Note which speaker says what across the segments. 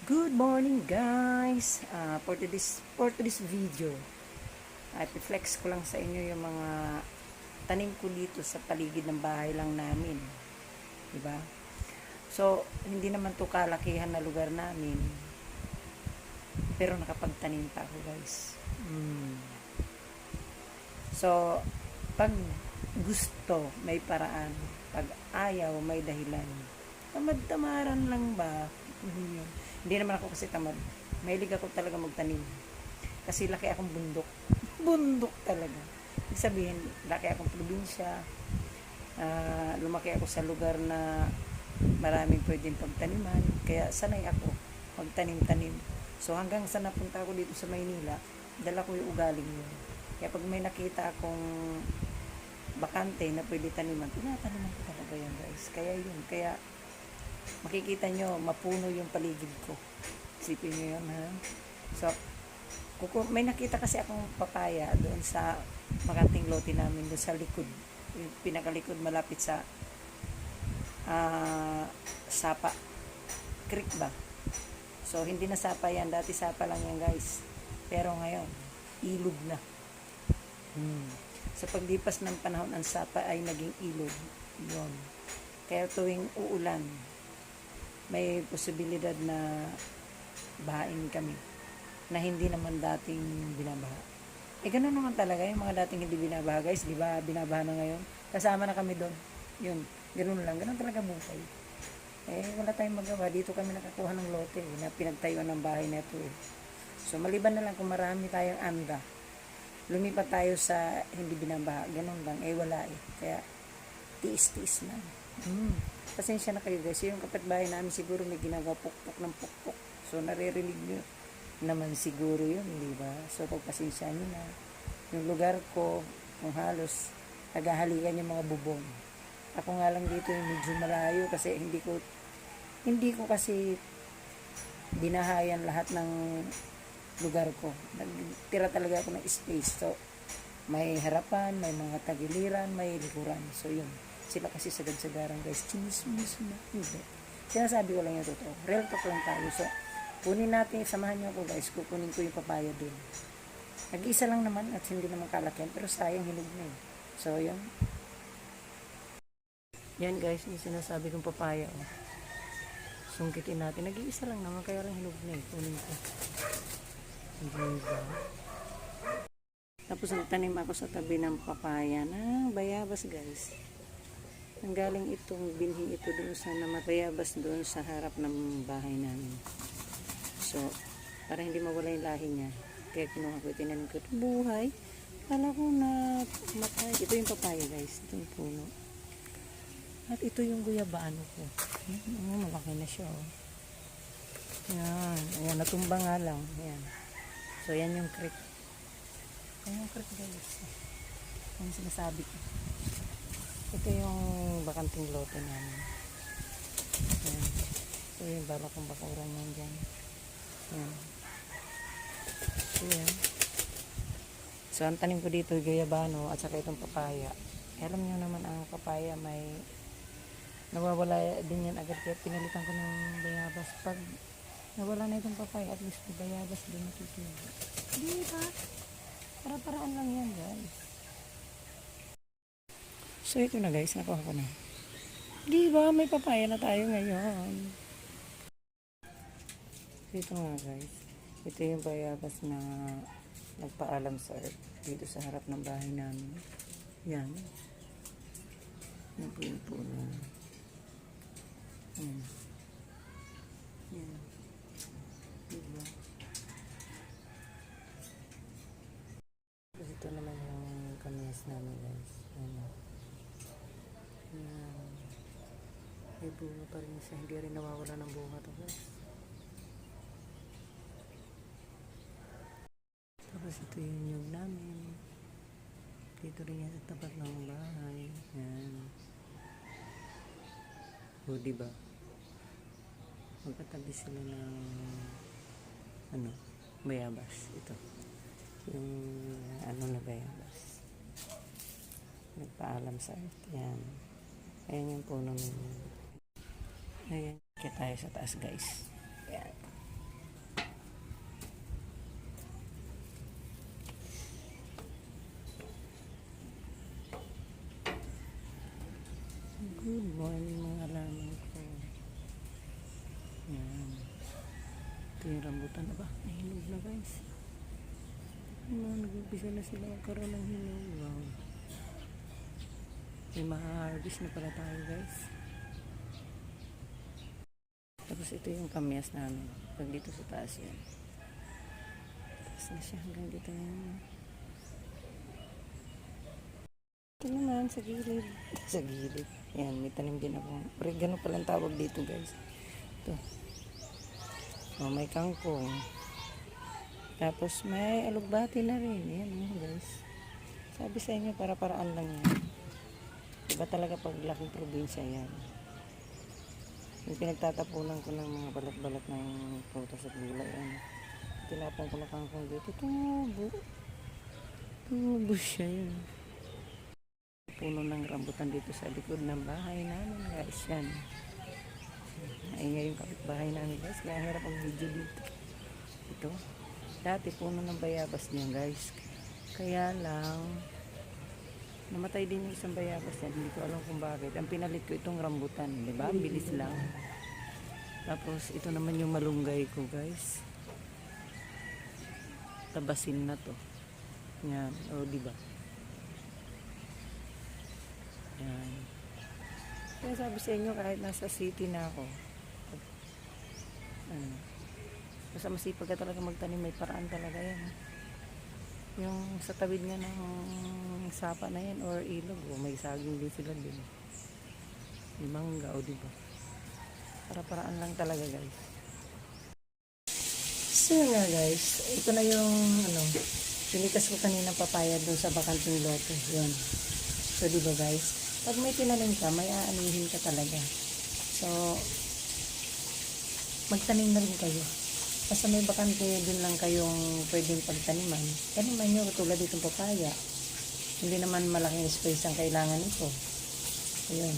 Speaker 1: Good morning guys. For today's video at i-flex ko lang sa inyo yung mga tanim ko dito sa paligid ng bahay lang namin, diba? So hindi naman to kalakihan na lugar namin, pero nakapagtanim pa ako guys. So pag gusto may paraan, pag ayaw may dahilan. Tamad-tamaran lang ba? Hindi naman ako kasi tamad. Mahilig ako talaga magtanim. Kasi laki akong bundok. Bundok talaga. Ibig sabihin, laki akong probinsya. Lumaki ako sa lugar na maraming pwedeng pagtaniman. Kaya sanay ako magtanim-tanim. So hanggang sa napunta ako dito sa Maynila, dala ko yung ugaling yun. Kaya pag may nakita akong bakante na pwede taniman, tinataniman ko talaga yan guys. Kaya yun. Kaya makikita nyo, mapuno yung paligid ko. Isipin nyo yun, ha? So, may nakita kasi akong papaya doon sa makanting lote namin, doon sa likod. Yung pinakalikod, malapit sa Sapa Creek ba? So, hindi na Sapa yan. Dati Sapa lang yan, guys. Pero ngayon, ilog na. Sa paglipas ng panahon, ang Sapa ay naging ilog. Yun. Kaya tuwing uulan, may posibilidad na bahain kami na hindi naman dating binabaha. Ganun naman talaga yung mga dating hindi binabaha guys, di ba binabaha na ngayon? Kasama na kami doon. Yun, ganun lang. Ganun talaga buhay. Wala tayong magawa. Dito kami nakakuha ng lote na pinagtayuan ng bahay na ito. So, maliban na lang kung marami tayong anda, lumipat tayo sa hindi binabaha. Ganun lang. Wala Kaya, tiis-tiis na. Pasensya na kayo guys. Yung kapitbahay namin siguro may ginagawa pukpok ng pukpok. So naririnig nyo naman siguro yun, di ba? So pagpasensya nyo na. Yung lugar ko, kung halos naghahalikan yung mga bubong. Ako nga lang dito yung medyo malayo kasi hindi ko kasi binahayan lahat ng lugar ko. Nagtira talaga ako ng space. So may harapan, may mga tagiliran, may likuran. So yun. Sila kasi sagad-sagaran guys. Chinismis na. Hindi. Sinasabi ko lang yung totoo. Real talk lang tayo. So, kunin natin, samahan nyo ako guys. Kukunin ko yung papaya dun. Nag-iisa lang naman at hindi naman kalakyan. Pero sayang hinog na eh. So, yan. Yan guys, yung sinasabi kong papaya. Oh. Sungkitin natin. Nag-iisa lang naman. Kaya lang hinog na eh. Kunin ko. Diba? Tapos nagtanim ako sa tabi ng papaya na bayabas guys. Nanggaling itong binhi ito doon sa namatayabas doon sa harap ng bahay namin. So, para hindi mawala yung lahi niya. Kaya kinuha ko, tinanim ko ito. Buhay. Kala ko na matay. Ito yung papaya guys. Ito yung puno. At ito yung guyabaano ko. Malaki na siya. Oh. Yan. Ayan, natumba nga lang. Ayan. So, yan yung creek. Ayan yung creek guys. Yan yung sinasabi ko. Ito yung bakanting lote namin. Ayan. Ito yung bala kong bakuran yan dyan. Ayan. Ayan. So, ang tanim ko dito, gayabano at saka itong papaya. Alam nyo naman ang papaya may nawawala din yan agad. Kaya pinalitan ko ng bayabas. Pag nawala na itong papaya, at least bayabas din natutulog. Diba? Para-paraan lang yan guys. So, ito na guys, nakuha ko na. Diba, may papaya na tayo ngayon. So, ito nga guys. Ito yung bayabas na nagpaalam sa earth. Dito sa harap ng bahay namin. Yan. Napuno. Yan. Yan. Diba? Tapos ito naman yung kamias namin guys. Yan. Yan. May bunga pa rin siya. Hindi rin nawawala ng bunga to guys. Tapos ito yung nyug namin. Dito rin yan sa tapat ng bahay. Yan. O diba? Magkatabi sila ng bayabas. Ito. Yung na bayabas. Nagpaalam sa earth. Yan. Ayan yung puno ninyo. Ayan. Kaya tayo sa taas guys. Ayan. yung mga halaman ko. Yan. Ito yung rambutan na ba? Nahinog na guys. Nag-umpisa na sila magkaroon ng hinog. Wow. May ma-harvest na pala tayo guys. Tapos ito yung kamyas namin. Pag dito sa taas yan. Tapos na siya hanggang dito yan. Ito naman sa gilid. Sa gilid. Yan, may tanim din ako. Oregano palang tawag dito guys. Ito. Oh, may kangkong. Tapos may alugbati na rin. Yan guys. Sabi sa inyo, para-paraan lang yan. Iba talaga pag laking probinsya yan. Yung pinagtatapunan ko ng mga balat-balat ng prutas at gulay. Yan. Tinapon ko na kangkong dito. Tumubo. Tumubo siya yun. Puno ng rambutan dito sa likod ng bahay namin guys. Yan. Naingay yung kapitbahay namin guys. Kaya hirap ang video dito. Ito. Dati puno ng bayabas niya guys. Kaya lang namatay din yung isang bayabas niya. Hindi ko alam kung bakit. Ang pinalit ko itong rambutan. Diba? Ang bilis lang. Tapos ito naman yung malunggay ko guys. Tabasin na to. Yan. O diba? Yan. Kaya sabi sa inyo kahit nasa city na ako. Basta masipag ka talaga magtanim, may paraan talaga yan. Yung sa tawid nga ng sapa na yan or ilog, may saging din sila din. May mangga o diba? Para-paraan lang talaga guys. So nga guys, ito na yung pinikas ko kanina papaya doon sa bakanting lote. Yun. So diba guys, pag may tinanim ka, may aanihin ka talaga. So, magtanim na rin kayo. Basta may bakante din lang kayong pwedeng pagtaniman. Taniman nyo tulad itong papaya. Hindi naman malaking space ang kailangan nito. Ayun.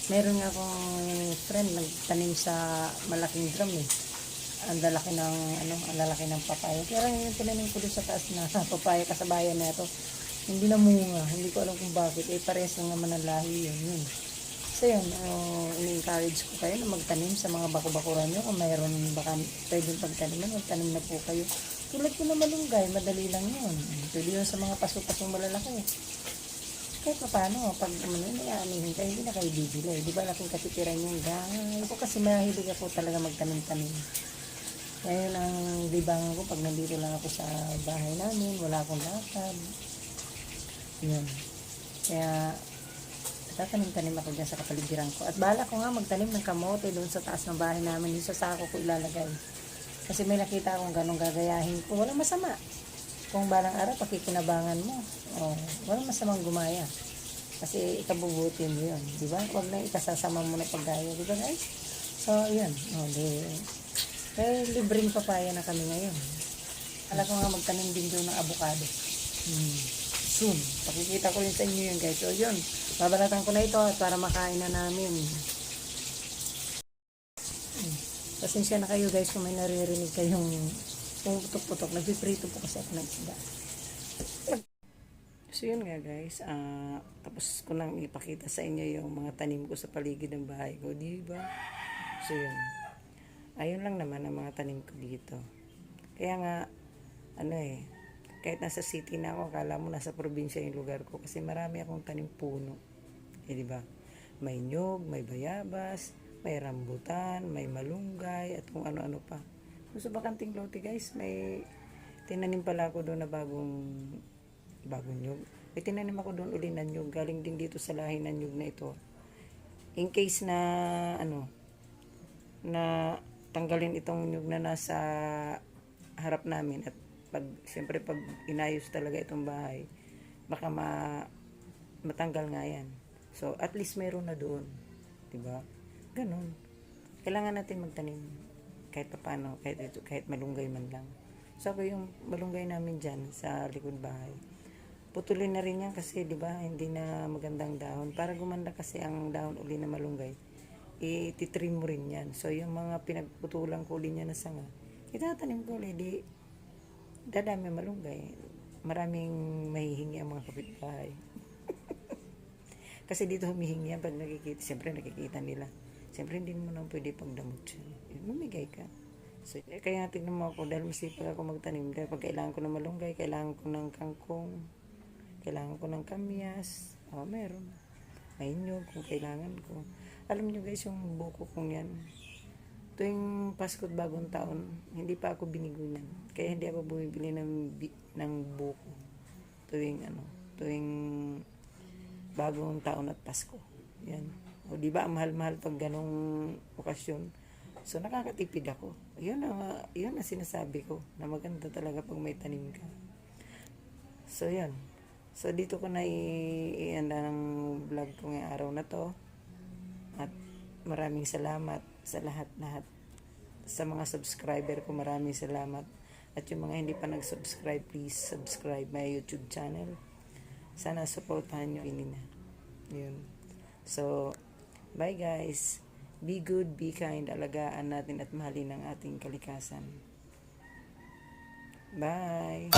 Speaker 1: Meron nga akong friend nagtanim sa malaking drum eh. Ang lalaki ng papaya. Kaya lang yung tinanim ko doon sa taas na papaya kasabayan na ito. Hindi na munga. Hindi ko alam kung bakit. Parehas lang naman ang lahi yun. So yun, ini-encourage ko kayo na magtanim sa mga bako-bakuran nyo. Kung mayroon baka pwedeng pagtaniman, magtanim na po kayo. Tulad ko na malunggay, madali lang yun. Pwede yun sa mga paso-pasong malalaki. Kahit pa paano, pag inaanihin kayo, hindi na kayo bibili. Di ba laking katitiran yung guys? Ako kasi mahilig ako talaga magtanim-tanim. Ngayon ang libangan ko, pag nandito lang ako sa bahay namin, wala akong lakad. Yun. Kaya, tatanim-tanim ako dyan sa kapaligiran ko. At bahala ko nga magtanim ng kamote doon sa taas ng bahay namin. Yung sa sako ko ilalagay. Kasi may nakita akong ganong gagayahin ko. Walang masama. Kung balang araw, pakikinabangan mo. Oh, walang masamang gumaya. Kasi ikabubuti mo yun. Diba? Huwag na ikasasama mo na paggaya. Diba guys? So, yun. Oh, kaya libreng papaya na kami ngayon. Alam ko nga magtanim din doon ng avocado. Soon. Pakikita ko yun sa inyo yun guys. So yun, babalatan ko na ito para makain na namin. Pasensya na kayo guys kung may naririnig kayong putok-putok. Nagpiprito po kasi ako ng isda. So yun nga guys, tapos ko nang ipakita sa inyo yung mga tanim ko sa paligid ng bahay ko, diba? So yun. Ayun lang naman ang mga tanim ko dito. Kaya nga, kahit nasa city na ako, akala mo nasa probinsya yung lugar ko kasi marami akong tanim puno. Di ba? May nyog, may bayabas, may rambutan, may malunggay, at kung ano-ano pa. So, sa bakanting lote guys, may tinanim pala ako doon na bagong nyog. May tinanim ako doon uli na nyog, galing din dito sa lahi ng nyog na ito. In case na, na tanggalin itong nyog na nasa harap namin at siyempre pag inayos talaga itong bahay, baka matanggal nga yan. So, at least meron na doon. Diba? Ganun. Kailangan natin magtanim kahit paano, kahit malunggay man lang. So, ako yung malunggay namin dyan sa likod bahay. Putulin na rin yan kasi, diba, hindi na magandang dahon. Para gumanda kasi ang dahon uli na malunggay, ititrim mo rin yan. So, yung mga pinagputulan ko uli niya na sanga, itatanim ko ulit, dadami malunggay. Maraming mahihingi ang mga kapitbahay. Kasi dito humihingi yan pag nakikita. Siyempre nakikita nila. Siyempre hindi mo naman pwede pagdamot siya. Mamigay ka. So, kaya tignan mo ako dahil masipag ako magtanim. Dahil pag kailangan ko ng malunggay, kailangan ko ng kangkong, kailangan ko ng kamyas. Meron. May nyug kung kailangan ko. Alam nyo guys, yung buko kong yan, tuwing Pasko at Bagong Taon, hindi pa ako binigunan. Kaya hindi ako bumibili ng buko. Tuwing Bagong Taon at Pasko. Yan. O di ba, mahal-mahal pag ganong okasyon. So nakakatipid ako. Yun ang sinasabi ko na maganda talaga pag may tanim ka. So yan. So dito ko na ianda ng vlog ko ngayong araw na to. At maraming salamat sa lahat-lahat. Sa mga subscriber ko, maraming salamat. At yung mga hindi pa nag-subscribe, please subscribe my YouTube channel. Sana supportahan nyo ini na. Yun. So, bye guys. Be good, be kind. Alagaan natin at mahalin ang ating kalikasan. Bye!